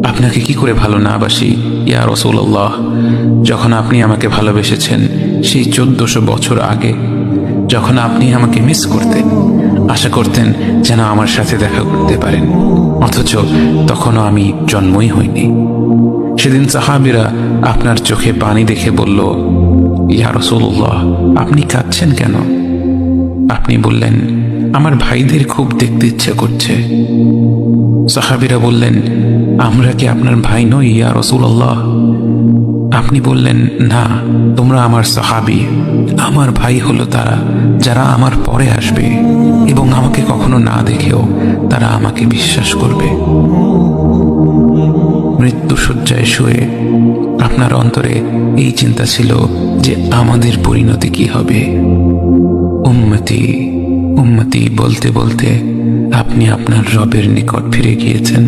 আপনাকে কি করে ভালো না বাসি ইয়া রাসূলুল্লাহ। যখন আপনি আমাকে ভালোবেসেছেন সেই 1400 বছর আগে, যখন আপনি আমাকে মিস করতেন, আশা করতেন যেন আমার সাথে দেখা করতে পারেন, অথচ তখনও আমি জন্মই হইনি। সেদিন সাহাবীরা আপনার চোখে পানি দেখে বলল, ইয়া রাসূলুল্লাহ, আপনি কাঁদছেন কেন? আপনি বললেন, আমার ভাইদের খুব দেখতে ইচ্ছে করছে। সাহাবীরা বললেন, আমরা কি আপনার ভাই নই ইয়া রাসূলুল্লাহ? আপনি বললেন, না, তোমরা আমার সাহাবী। আমার ভাই হলো তারা যারা আমার পরে আসবে এবং আমাকে কখনো না দেখেও তারা আমাকে বিশ্বাস করবে। মৃত্যু শয্যায় শুয়ে আপনার অন্তরে এই চিন্তা ছিল যে আমাদের পরিণতি কি হবে। উম্মতি উম্মতি বলতে বলতে আপনি আপনার রবের নিকট ফিরে গিয়েছেন।